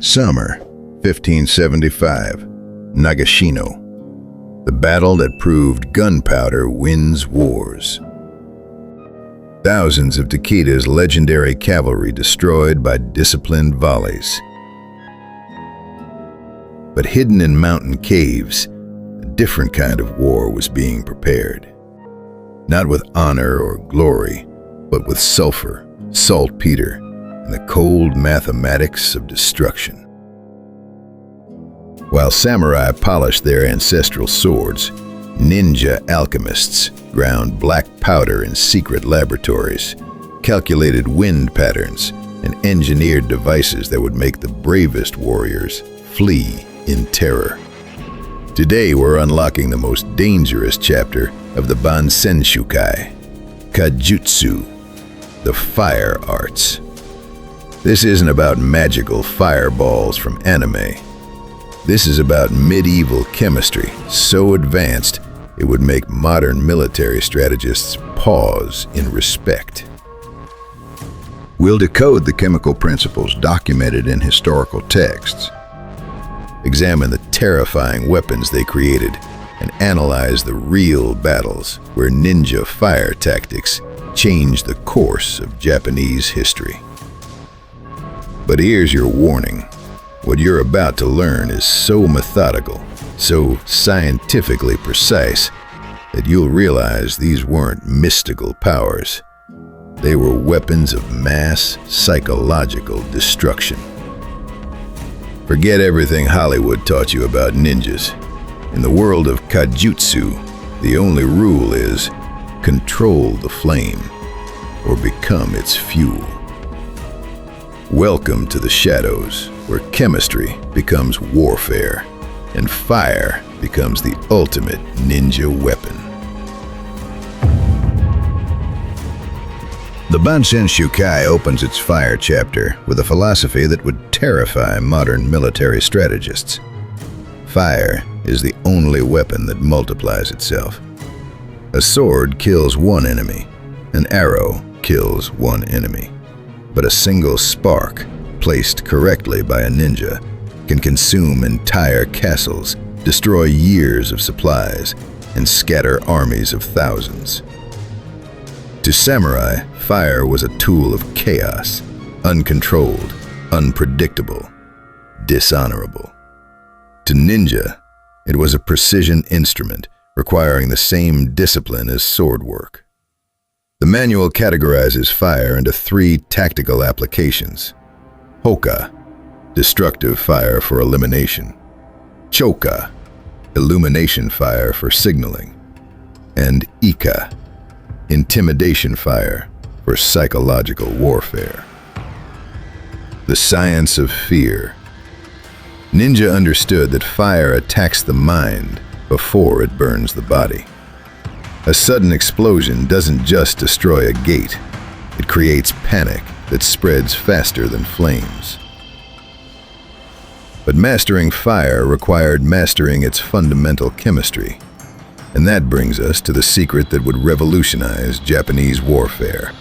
Summer, 1575, Nagashino. The battle that proved gunpowder wins wars. Thousands of Takeda's legendary cavalry destroyed by disciplined volleys. But hidden in mountain caves, a different kind of war was being prepared. Not with honor or glory, but with sulfur, saltpeter, and the cold mathematics of destruction. While samurai polished their ancestral swords, ninja alchemists ground black powder in secret laboratories, calculated wind patterns, and engineered devices that would make the bravest warriors flee in terror. Today we're unlocking the most dangerous chapter of the Bansenshukai, Ka-jutsu, the fire arts. This isn't about magical fireballs from anime. This is about medieval chemistry, so advanced it would make modern military strategists pause in respect. We'll decode the chemical principles documented in historical texts, examine the terrifying weapons they created, and analyze the real battles where ninja fire tactics changed the course of Japanese history. But here's your warning. What you're about to learn is so methodical, so scientifically precise, that you'll realize these weren't mystical powers. They were weapons of mass psychological destruction. Forget everything Hollywood taught you about ninjas. In the world of Ka-jutsu, the only rule is control the flame or become its fuel. Welcome to the shadows, where chemistry becomes warfare and fire becomes the ultimate ninja weapon. The Bansenshukai opens its fire chapter with a philosophy that would terrify modern military strategists. Fire is the only weapon that multiplies itself. A sword kills one enemy, an arrow kills one enemy. But a single spark, placed correctly by a ninja, can consume entire castles, destroy years of supplies, and scatter armies of thousands. To samurai, fire was a tool of chaos, uncontrolled, unpredictable, dishonorable. To ninja, it was a precision instrument requiring the same discipline as sword work. The manual categorizes fire into 3 tactical applications. Hoka, destructive fire for elimination. Choka, illumination fire for signaling. And Ika, intimidation fire for psychological warfare. The science of fear. Ninja understood that fire attacks the mind before it burns the body. A sudden explosion doesn't just destroy a gate, it creates panic that spreads faster than flames. But mastering fire required mastering its fundamental chemistry, and that brings us to the secret that would revolutionize Japanese warfare.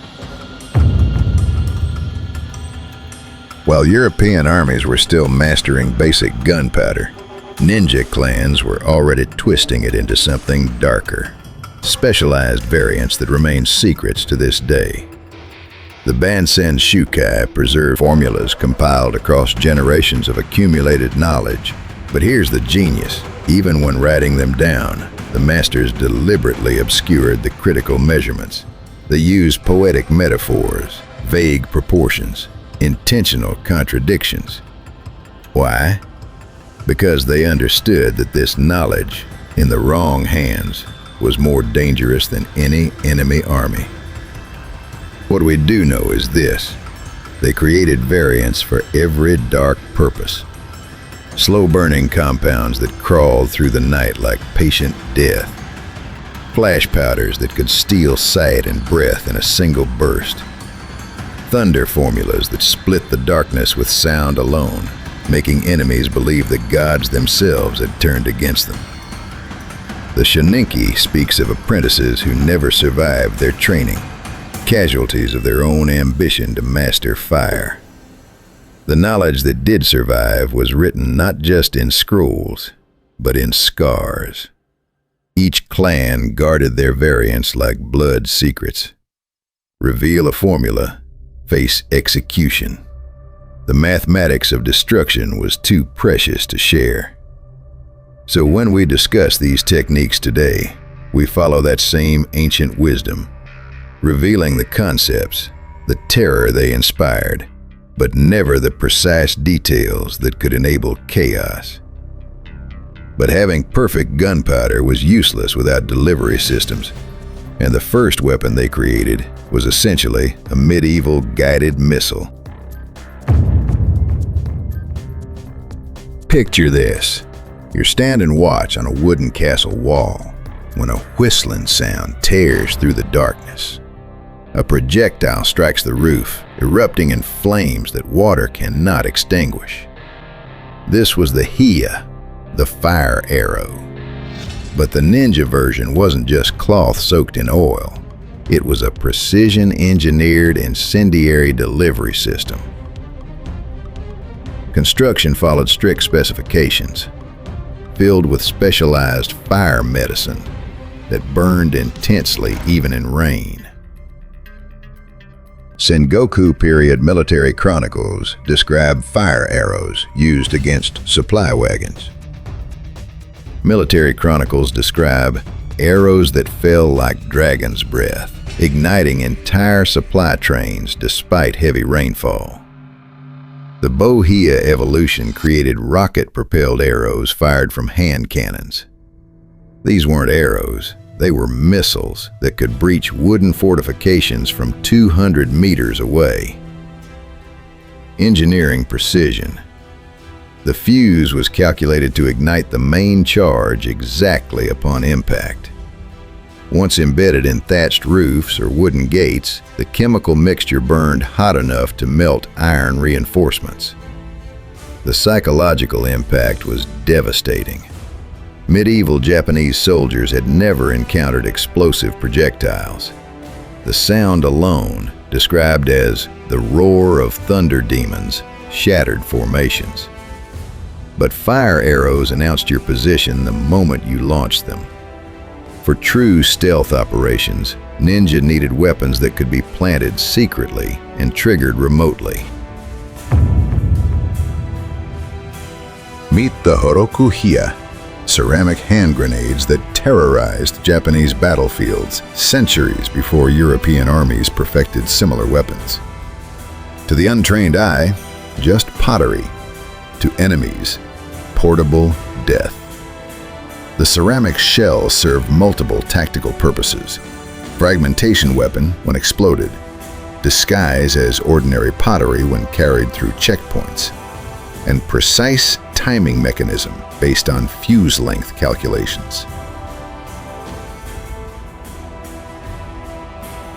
While European armies were still mastering basic gunpowder, ninja clans were already twisting it into something darker. Specialized variants that remain secrets to this day. The Bansenshukai preserve formulas compiled across generations of accumulated knowledge. But here's the genius. Even when writing them down, the masters deliberately obscured the critical measurements. They used poetic metaphors, vague proportions, intentional contradictions. Why? Because they understood that this knowledge, in the wrong hands, was more dangerous than any enemy army. What we do know is this: they created variants for every dark purpose. Slow-burning compounds that crawled through the night like patient death. Flash powders that could steal sight and breath in a single burst. Thunder formulas that split the darkness with sound alone, making enemies believe the gods themselves had turned against them. The Shoninki speaks of apprentices who never survived their training, casualties of their own ambition to master fire. The knowledge that did survive was written not just in scrolls, but in scars. Each clan guarded their variants like blood secrets. Reveal a formula, face execution. The mathematics of destruction was too precious to share. So when we discuss these techniques today, we follow that same ancient wisdom, revealing the concepts, the terror they inspired, but never the precise details that could enable chaos. But having perfect gunpowder was useless without delivery systems, and the first weapon they created was essentially a medieval guided missile. Picture this. You're standing watch on a wooden castle wall when a whistling sound tears through the darkness. A projectile strikes the roof, erupting in flames that water cannot extinguish. This was the Hiya, the fire arrow. But the ninja version wasn't just cloth soaked in oil. It was a precision-engineered incendiary delivery system. Construction followed strict specifications, filled with specialized fire medicine that burned intensely even in rain. Sengoku-period military chronicles describe fire arrows used against supply wagons. Military chronicles describe arrows that fell like dragon's breath, igniting entire supply trains despite heavy rainfall. The Bohia evolution created rocket-propelled arrows fired from hand cannons. These weren't arrows, they were missiles that could breach wooden fortifications from 200 meters away. Engineering precision. The fuse was calculated to ignite the main charge exactly upon impact. Once embedded in thatched roofs or wooden gates, the chemical mixture burned hot enough to melt iron reinforcements. The psychological impact was devastating. Medieval Japanese soldiers had never encountered explosive projectiles. The sound alone, described as the roar of thunder demons, shattered formations. But fire arrows announced your position the moment you launched them. For true stealth operations, ninja needed weapons that could be planted secretly and triggered remotely. Meet the Horoku Hiya, ceramic hand grenades that terrorized Japanese battlefields centuries before European armies perfected similar weapons. To the untrained eye, just pottery. To enemies, portable death. The ceramic shell served multiple tactical purposes. Fragmentation weapon when exploded, disguise as ordinary pottery when carried through checkpoints, and precise timing mechanism based on fuse length calculations.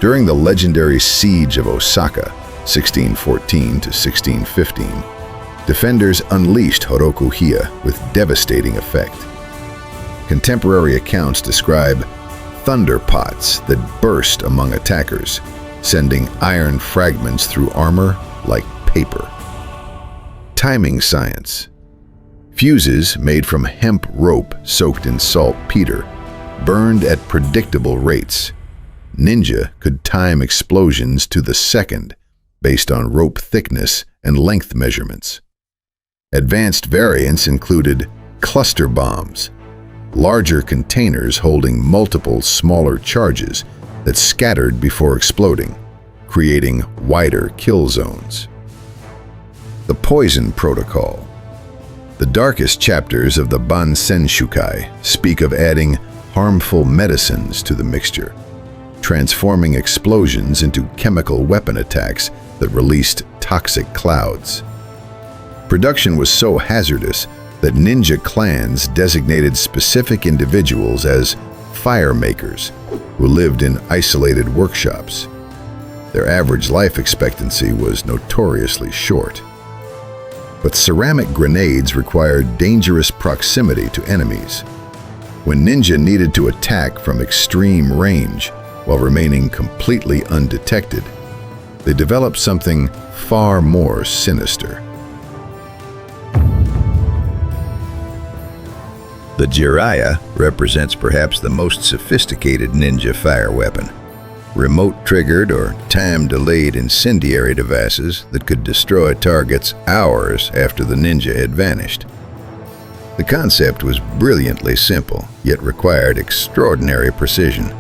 During the legendary Siege of Osaka, 1614 to 1615, defenders unleashed Horoku Hiya with devastating effect. Contemporary accounts describe thunder pots that burst among attackers, sending iron fragments through armor like paper. Timing science. Fuses made from hemp rope soaked in saltpeter burned at predictable rates. Ninja could time explosions to the second based on rope thickness and length measurements. Advanced variants included cluster bombs, larger containers holding multiple smaller charges that scattered before exploding, creating wider kill zones. The Poison Protocol. The darkest chapters of the Bansenshukai speak of adding harmful medicines to the mixture, transforming explosions into chemical weapon attacks that released toxic clouds. Production was so hazardous that ninja clans designated specific individuals as fire makers who lived in isolated workshops. Their average life expectancy was notoriously short. But ceramic grenades required dangerous proximity to enemies. When ninja needed to attack from extreme range while remaining completely undetected, they developed something far more sinister: The Jiraiya represents perhaps the most sophisticated ninja fire weapon. Remote-triggered or time-delayed incendiary devices that could destroy targets hours after the ninja had vanished. The concept was brilliantly simple, yet required extraordinary precision.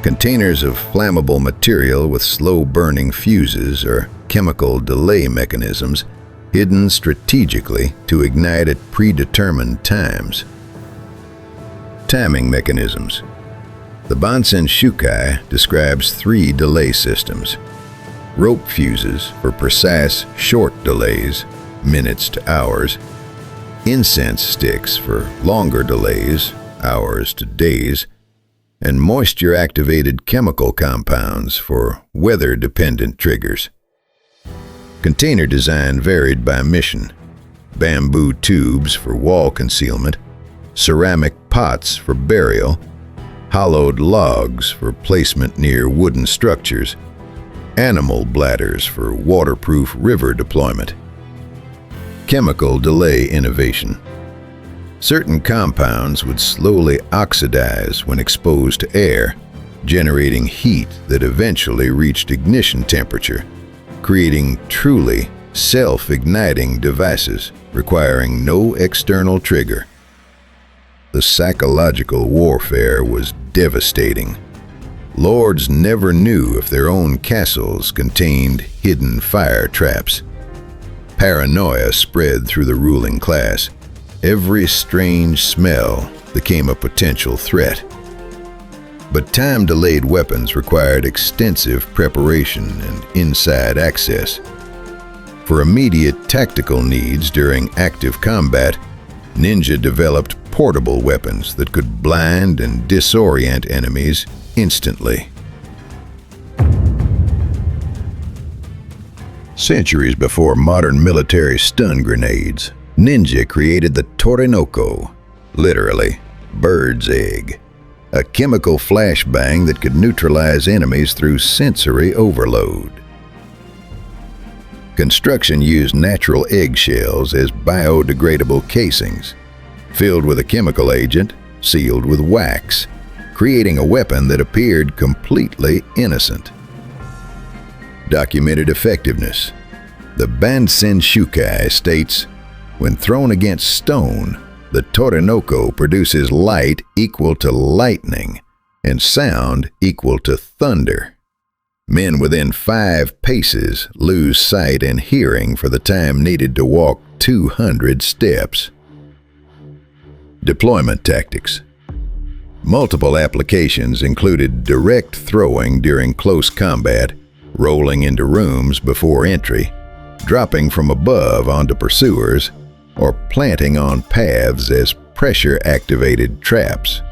Containers of flammable material with slow-burning fuses or chemical delay mechanisms hidden strategically to ignite at predetermined times. Timing mechanisms. The Bansenshukai describes 3 delay systems. Rope fuses for precise short delays, minutes to hours. Incense sticks for longer delays, hours to days. And moisture-activated chemical compounds for weather-dependent triggers. Container design varied by mission. Bamboo tubes for wall concealment, ceramic pots for burial, hollowed logs for placement near wooden structures, animal bladders for waterproof river deployment. Chemical delay innovation. Certain compounds would slowly oxidize when exposed to air, generating heat that eventually reached ignition temperature, creating truly self-igniting devices requiring no external trigger. The psychological warfare was devastating. Lords never knew if their own castles contained hidden fire traps. Paranoia spread through the ruling class. Every strange smell became a potential threat. But time-delayed weapons required extensive preparation and inside access. For immediate tactical needs during active combat, ninja developed portable weapons that could blind and disorient enemies instantly. Centuries before modern military stun grenades, ninja created the Torinoko, literally, bird's egg, a chemical flashbang that could neutralize enemies through sensory overload. Construction used natural eggshells as biodegradable casings, filled with a chemical agent, sealed with wax, creating a weapon that appeared completely innocent. Documented effectiveness. The Bansenshukai states, when thrown against stone, the Torinoko produces light equal to lightning and sound equal to thunder. Men within 5 paces lose sight and hearing for the time needed to walk 200 steps. Deployment tactics. Multiple applications included direct throwing during close combat, rolling into rooms before entry, dropping from above onto pursuers, or planting on paths as pressure-activated traps.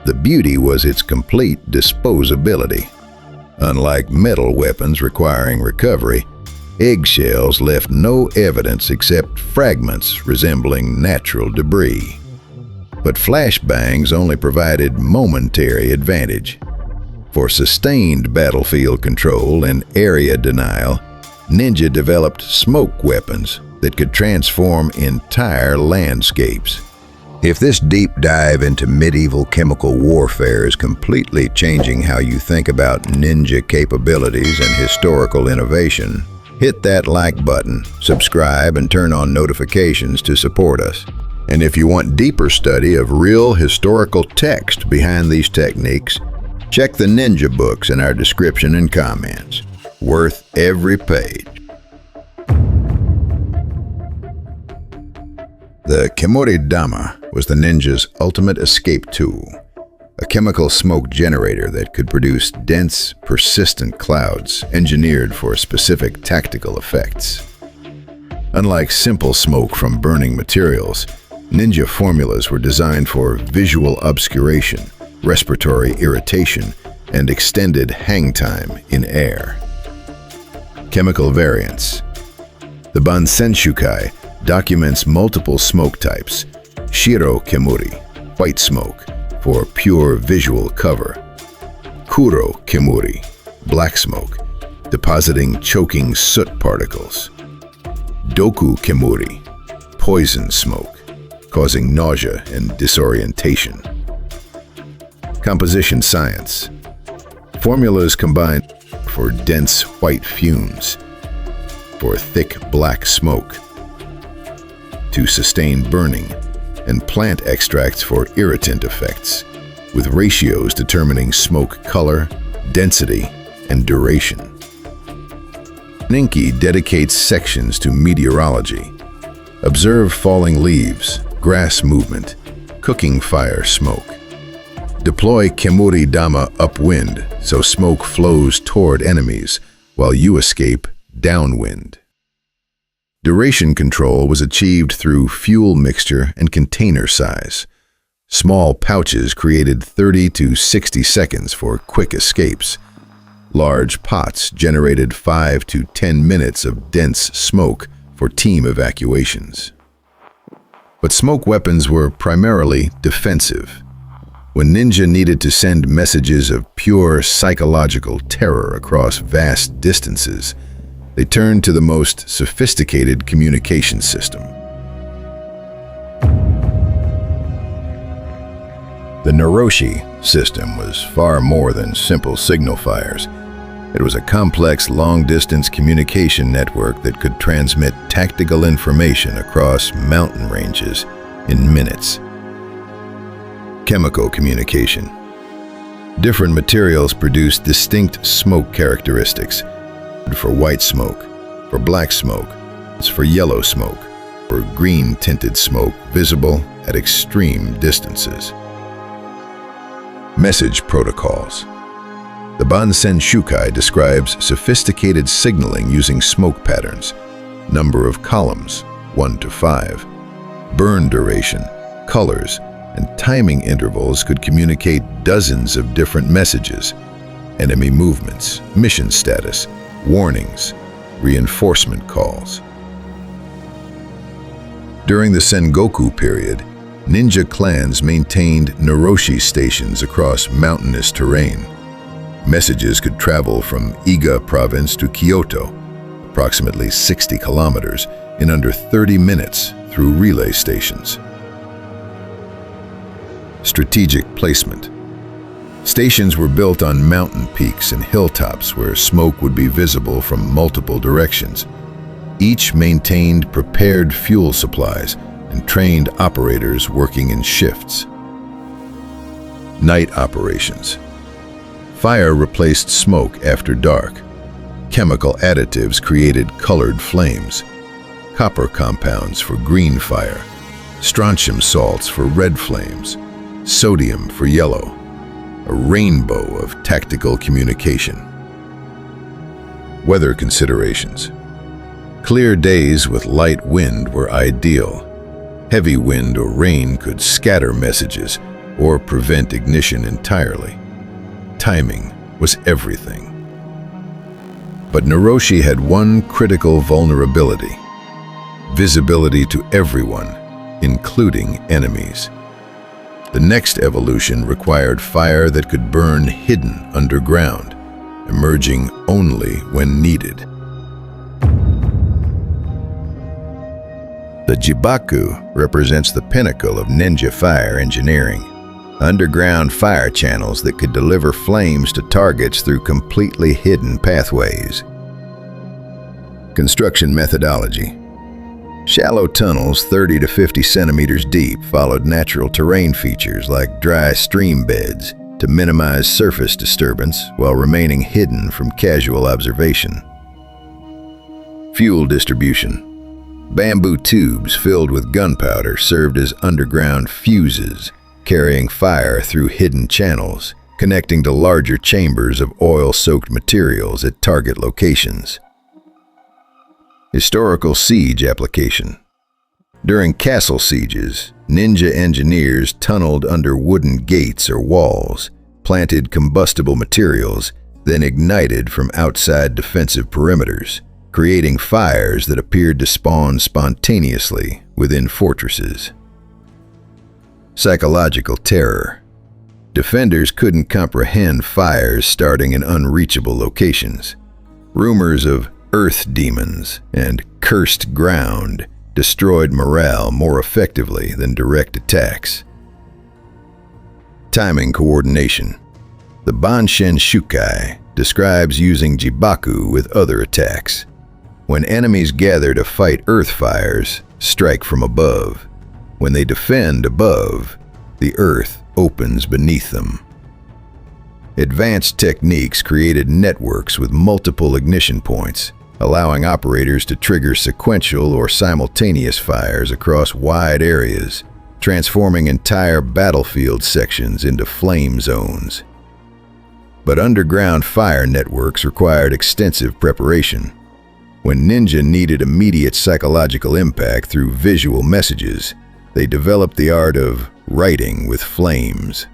The beauty was its complete disposability. Unlike metal weapons requiring recovery, eggshells left no evidence except fragments resembling natural debris. But flashbangs only provided momentary advantage. For sustained battlefield control and area denial, ninja developed smoke weapons that could transform entire landscapes. If this deep dive into medieval chemical warfare is completely changing how you think about ninja capabilities and historical innovation, hit that like button, subscribe, and turn on notifications to support us. And if you want deeper study of real historical text behind these techniques, check the ninja books in our description and comments. Worth every page. The Kemori Dama was the ninja's ultimate escape tool, a chemical smoke generator that could produce dense, persistent clouds engineered for specific tactical effects. Unlike simple smoke from burning materials, ninja formulas were designed for visual obscuration, respiratory irritation, and extended hang time in air. Chemical variants. The Bansenshukai documents multiple smoke types: Shiro Kemuri, white smoke, for pure visual cover; Kuro Kemuri, black smoke, depositing choking soot particles; Doku Kemuri, poison smoke, causing nausea and disorientation. Composition science. Formulas combine for dense white fumes, for thick black smoke, to sustain burning, and plant extracts for irritant effects, with ratios determining smoke color, density, and duration. Shoninki dedicates sections to meteorology. Observe falling leaves, grass movement, cooking fire smoke. Deploy Kemuri Dama upwind so smoke flows toward enemies while you escape downwind. Duration control was achieved through fuel mixture and container size. Small pouches created 30 to 60 seconds for quick escapes. Large pots generated 5 to 10 minutes of dense smoke for team evacuations. But smoke weapons were primarily defensive. When ninja needed to send messages of pure psychological terror across vast distances, they turned to the most sophisticated communication system. The Naroshi system was far more than simple signal fires. It was a complex long-distance communication network that could transmit tactical information across mountain ranges in minutes. Chemical communication. Different materials produce distinct smoke characteristics. For white smoke, for black smoke, for yellow smoke, for green-tinted smoke visible at extreme distances. Message protocols. The Bansenshukai describes sophisticated signaling using smoke patterns, number of columns, 1 to 5, burn duration, colors, and timing intervals could communicate dozens of different messages, enemy movements, mission status, warnings, reinforcement calls. During the Sengoku-period, ninja clans maintained Naroshi stations across mountainous terrain. Messages could travel from Iga province to Kyoto, approximately 60 kilometers, in under 30 minutes through relay stations. Strategic placement. Stations were built on mountain peaks and hilltops where smoke would be visible from multiple directions. Each maintained prepared fuel supplies and trained operators working in shifts. Night operations. Fire replaced smoke after dark. Chemical additives created colored flames. Copper compounds for green fire. Strontium salts for red flames. Sodium for yellow. A rainbow of tactical communication. Weather considerations. Clear days with light wind were ideal. Heavy wind or rain could scatter messages or prevent ignition entirely. Timing was everything. But Naroshi had one critical vulnerability: visibility to everyone, including enemies. The next evolution required fire that could burn hidden underground, emerging only when needed. The Jibaku represents the pinnacle of ninja fire engineering. Underground fire channels that could deliver flames to targets through completely hidden pathways. Construction methodology. Shallow tunnels 30 to 50 centimeters deep followed natural terrain features like dry stream beds to minimize surface disturbance while remaining hidden from casual observation. Fuel distribution. Bamboo tubes filled with gunpowder served as underground fuses, carrying fire through hidden channels, connecting to larger chambers of oil-soaked materials at target locations. Historical siege application. During castle sieges, ninja engineers tunneled under wooden gates or walls, planted combustible materials, then ignited from outside defensive perimeters, creating fires that appeared to spawn spontaneously within fortresses. Psychological terror. Defenders couldn't comprehend fires starting in unreachable locations. Rumors of earth demons and cursed ground destroyed morale more effectively than direct attacks. Timing coordination. The Bansenshukai describes using jibaku with other attacks. When enemies gather to fight earth fires, strike from above. When they defend above, the earth opens beneath them. Advanced techniques created networks with multiple ignition points, allowing operators to trigger sequential or simultaneous fires across wide areas, transforming entire battlefield sections into flame zones. But underground fire networks required extensive preparation. When ninja needed immediate psychological impact through visual messages, they developed the art of writing with flames.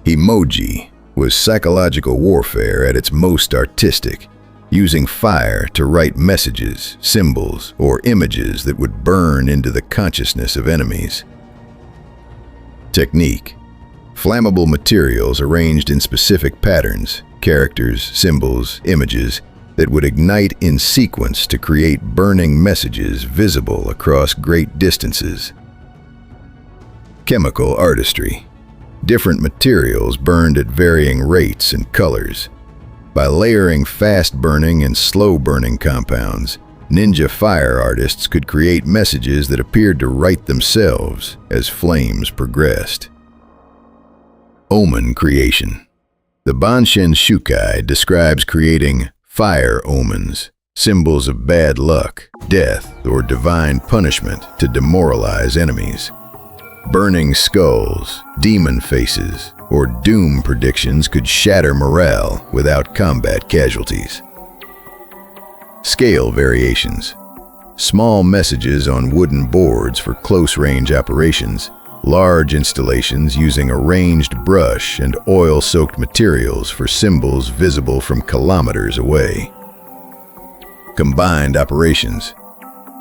Emoji was psychological warfare at its most artistic, using fire to write messages, symbols, or images that would burn into the consciousness of enemies. Technique. Flammable materials arranged in specific patterns, characters, symbols, images, that would ignite in sequence to create burning messages visible across great distances. Chemical artistry. Different materials burned at varying rates and colors. By layering fast-burning and slow-burning compounds, ninja fire artists could create messages that appeared to write themselves as flames progressed. Omen creation. The Bansenshukai describes creating fire omens, symbols of bad luck, death, or divine punishment to demoralize enemies. Burning skulls, demon faces, or doom predictions could shatter morale without combat casualties. Scale variations. Small messages on wooden boards for close-range operations, large installations using arranged brush and oil-soaked materials for symbols visible from kilometers away. Combined operations.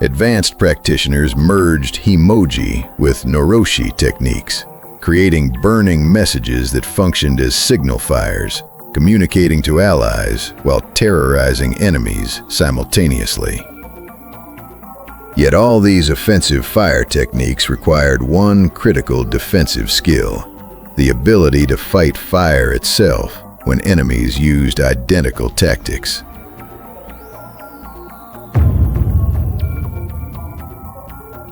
Advanced practitioners merged Himoji with Noroshi techniques, creating burning messages that functioned as signal fires, communicating to allies while terrorizing enemies simultaneously. Yet all these offensive fire techniques required one critical defensive skill: the ability to fight fire itself when enemies used identical tactics.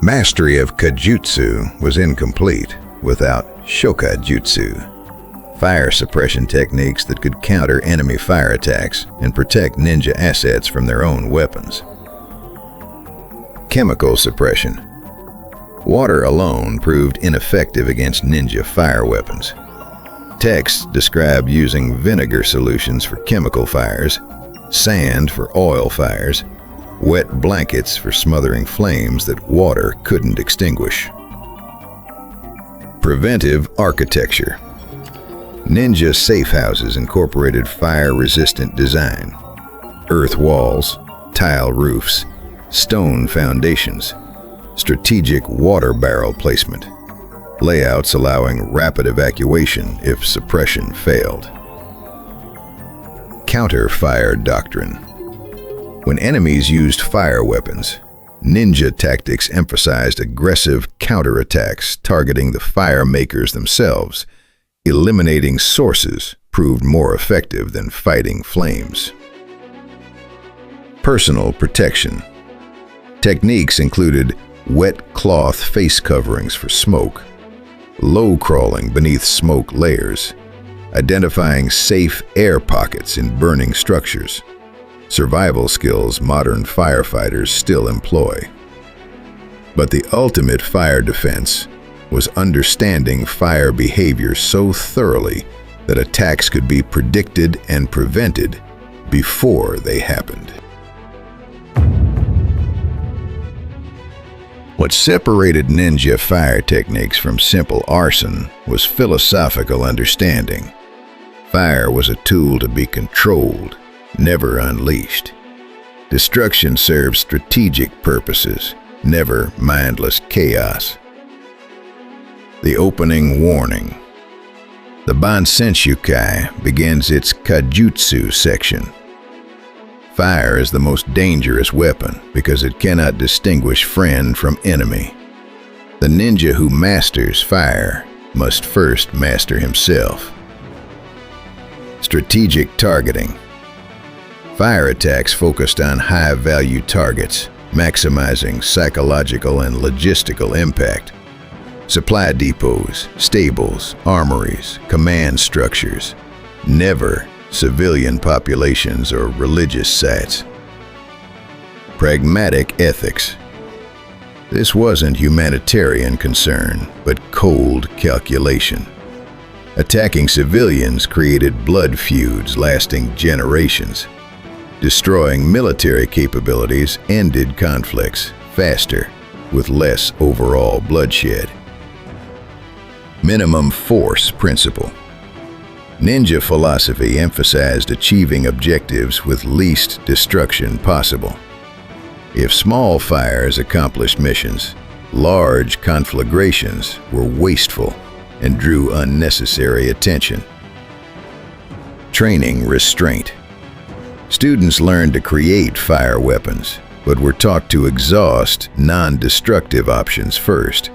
Mastery of Ka-jutsu was incomplete without Shoka-jutsu, fire suppression techniques that could counter enemy fire attacks and protect ninja assets from their own weapons. Chemical suppression. Water alone proved ineffective against ninja fire weapons. Texts describe using vinegar solutions for chemical fires, sand for oil fires, wet blankets for smothering flames that water couldn't extinguish. Preventive architecture. Ninja safe houses incorporated fire-resistant design. Earth walls, tile roofs, stone foundations, strategic water barrel placement, layouts allowing rapid evacuation if suppression failed. Counter-fire doctrine. When enemies used fire weapons, ninja tactics emphasized aggressive counterattacks targeting the fire makers themselves. Eliminating sources proved more effective than fighting flames. Personal protection. Techniques included wet cloth face coverings for smoke, low crawling beneath smoke layers, identifying safe air pockets in burning structures, survival skills modern firefighters still employ. But the ultimate fire defense was understanding fire behavior so thoroughly that attacks could be predicted and prevented before they happened. What separated ninja fire techniques from simple arson was philosophical understanding. Fire was a tool to be controlled, never unleashed. Destruction served strategic purposes, never mindless chaos. The opening warning. The Bansenshukai begins its Ka-jutsu section. Fire is the most dangerous weapon because it cannot distinguish friend from enemy. The ninja who masters fire must first master himself. Strategic targeting. Fire attacks focused on high-value targets, maximizing psychological and logistical impact. Supply depots, stables, armories, command structures. Never civilian populations or religious sites. Pragmatic ethics. This wasn't humanitarian concern, but cold calculation. Attacking civilians created blood feuds lasting generations. Destroying military capabilities ended conflicts faster, with less overall bloodshed. Minimum force principle. Ninja philosophy emphasized achieving objectives with least destruction possible. If small fires accomplished missions, large conflagrations were wasteful and drew unnecessary attention. Training restraint. Students learned to create fire weapons, but were taught to exhaust non-destructive options first.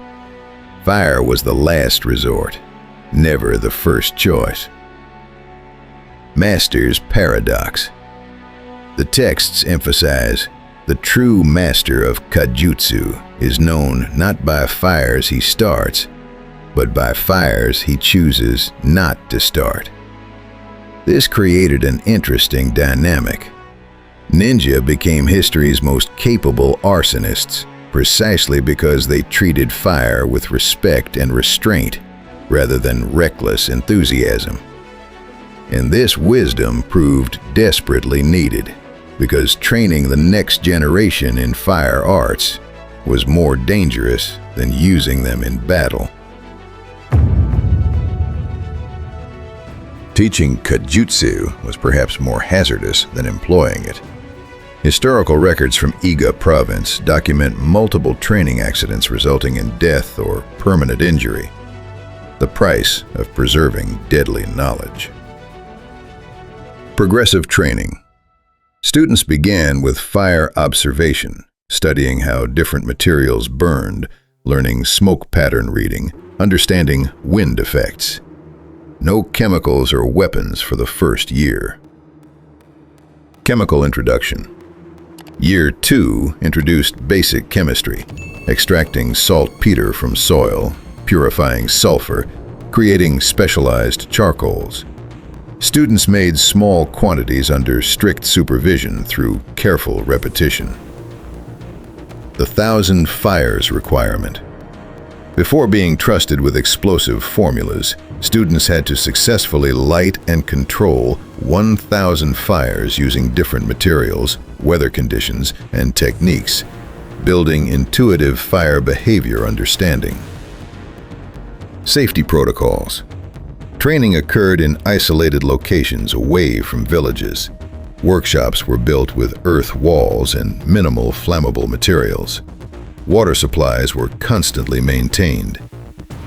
Fire was the last resort, never the first choice. Master's paradox. The texts emphasize the true master of Ka-jutsu is known not by fires he starts, but by fires he chooses not to start. This created an interesting dynamic. Ninja became history's most capable arsonists precisely because they treated fire with respect and restraint rather than reckless enthusiasm. And this wisdom proved desperately needed because training the next generation in fire arts was more dangerous than using them in battle. Teaching Ka-jutsu was perhaps more hazardous than employing it. Historical records from Iga province document multiple training accidents resulting in death or permanent injury, the price of preserving deadly knowledge. Progressive training. Students began with fire observation, studying how different materials burned, learning smoke pattern reading, understanding wind effects. No chemicals or weapons for the first year. Chemical introduction. Year 2 introduced basic chemistry, extracting saltpeter from soil, purifying sulfur, creating specialized charcoals. Students made small quantities under strict supervision through careful repetition. The 1,000 fires requirement. Before being trusted with explosive formulas, students had to successfully light and control 1,000 fires using different materials, weather conditions, and techniques, building intuitive fire behavior understanding. Safety protocols. Training occurred in isolated locations away from villages. Workshops were built with earth walls and minimal flammable materials. Water supplies were constantly maintained.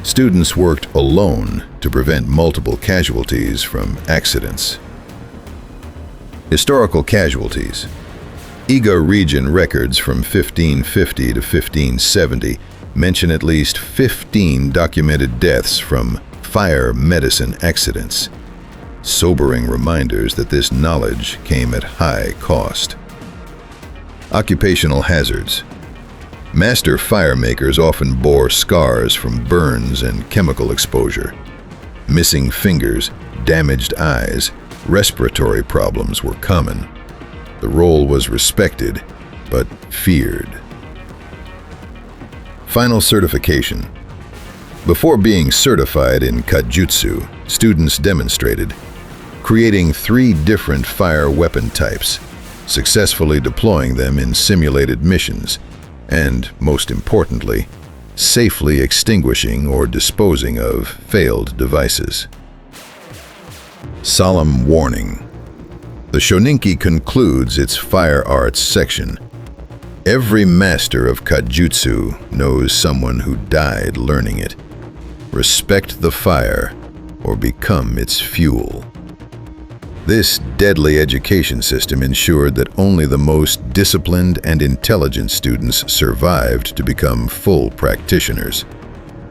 Students worked alone to prevent multiple casualties from accidents. Historical casualties. Iga region records from 1550 to 1570 mention at least 15 documented deaths from fire medicine accidents. Sobering reminders that this knowledge came at high cost. Occupational hazards. Master firemakers often bore scars from burns and chemical exposure. Missing fingers, damaged eyes, respiratory problems were common. The role was respected, but feared. Final certification. Before being certified in Ka-jutsu, students demonstrated creating 3 different fire weapon types, successfully deploying them in simulated missions, and, most importantly, safely extinguishing or disposing of failed devices. Solemn warning. The Shoninki concludes its fire arts section. Every master of Ka-jutsu knows someone who died learning it. Respect the fire or become its fuel. This deadly education system ensured that only the most disciplined and intelligent students survived to become full practitioners,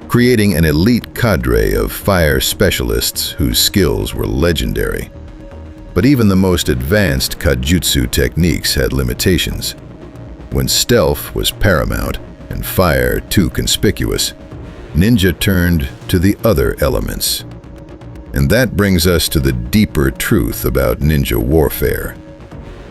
creating an elite cadre of fire specialists whose skills were legendary. But even the most advanced Ka-jutsu techniques had limitations. When stealth was paramount and fire too conspicuous, ninja turned to the other elements. And that brings us to the deeper truth about ninja warfare.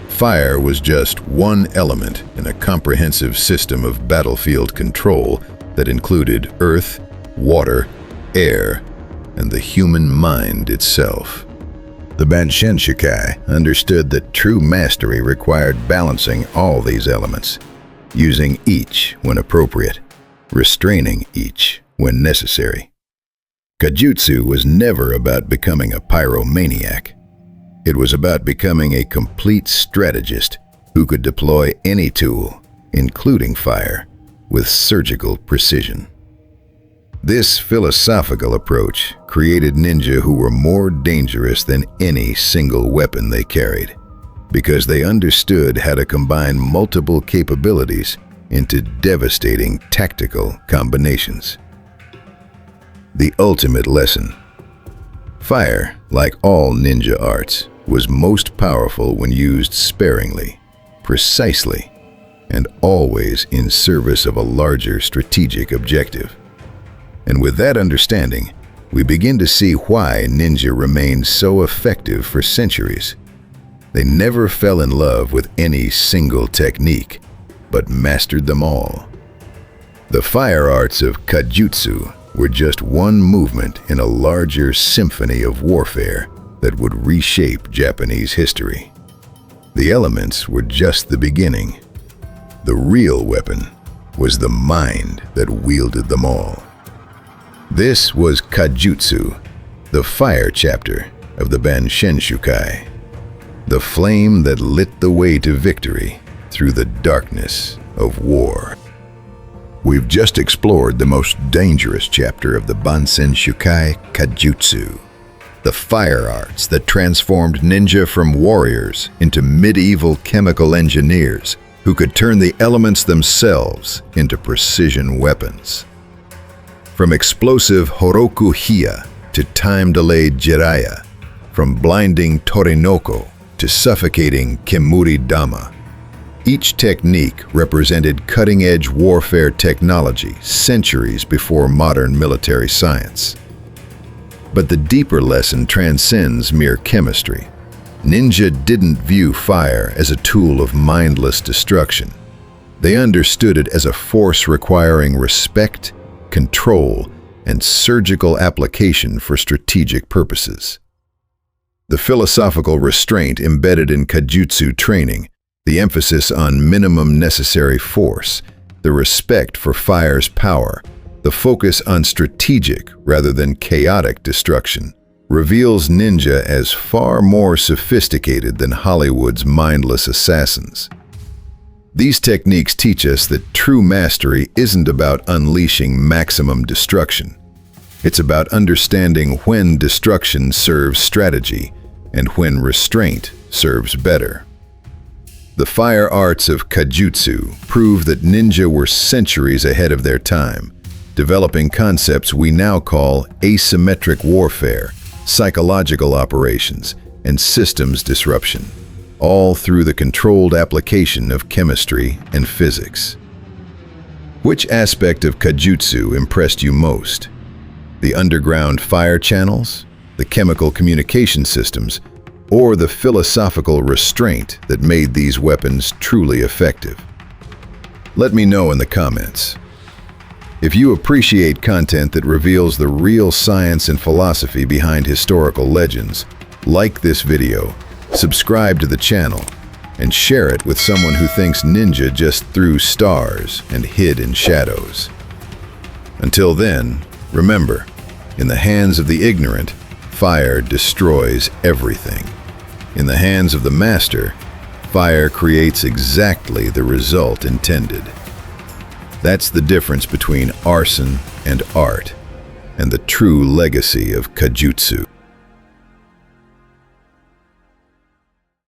Fire was just one element in a comprehensive system of battlefield control that included earth, water, air, and the human mind itself. The Bansenshukai understood that true mastery required balancing all these elements, using each when appropriate, restraining each when necessary. Ka-jutsu was never about becoming a pyromaniac. It was about becoming a complete strategist who could deploy any tool, including fire, with surgical precision. This philosophical approach created ninja who were more dangerous than any single weapon they carried, because they understood how to combine multiple capabilities into devastating tactical combinations. The ultimate lesson. Fire, like all ninja arts, was most powerful when used sparingly, precisely, and always in service of a larger strategic objective. And with that understanding, we begin to see why ninja remained so effective for centuries. They never fell in love with any single technique, but mastered them all. The fire arts of Ka-jutsu were just one movement in a larger symphony of warfare that would reshape Japanese history. The elements were just the beginning. The real weapon was the mind that wielded them all. This was Ka-jutsu, the fire chapter of the Bansenshukai, the flame that lit the way to victory through the darkness of war. We've just explored the most dangerous chapter of the Bansenshukai, Ka-jutsu, the fire arts that transformed ninja from warriors into medieval chemical engineers who could turn the elements themselves into precision weapons. From explosive Horoku Hiya to time-delayed Jiraiya, from blinding Torinoko to suffocating Kemuri Dama, each technique represented cutting-edge warfare technology centuries before modern military science. But the deeper lesson transcends mere chemistry. Ninja didn't view fire as a tool of mindless destruction. They understood it as a force requiring respect, control, and surgical application for strategic purposes. The philosophical restraint embedded in Ka-jutsu training, the emphasis on minimum necessary force, the respect for fire's power, the focus on strategic rather than chaotic destruction, reveals ninja as far more sophisticated than Hollywood's mindless assassins. These techniques teach us that true mastery isn't about unleashing maximum destruction. It's about understanding when destruction serves strategy and when restraint serves better. The fire arts of Ka-jutsu prove that ninja were centuries ahead of their time, developing concepts we now call asymmetric warfare, psychological operations, and systems disruption, all through the controlled application of chemistry and physics. Which aspect of Ka-jutsu impressed you most? The underground fire channels, the chemical communication systems, or the philosophical restraint that made these weapons truly effective? Let me know in the comments. If you appreciate content that reveals the real science and philosophy behind historical legends, like this video, subscribe to the channel, and share it with someone who thinks ninja just threw stars and hid in shadows. Until then, remember, in the hands of the ignorant, fire destroys everything. In the hands of the master, fire creates exactly the result intended. That's the difference between arson and art, and the true legacy of Ka-jutsu.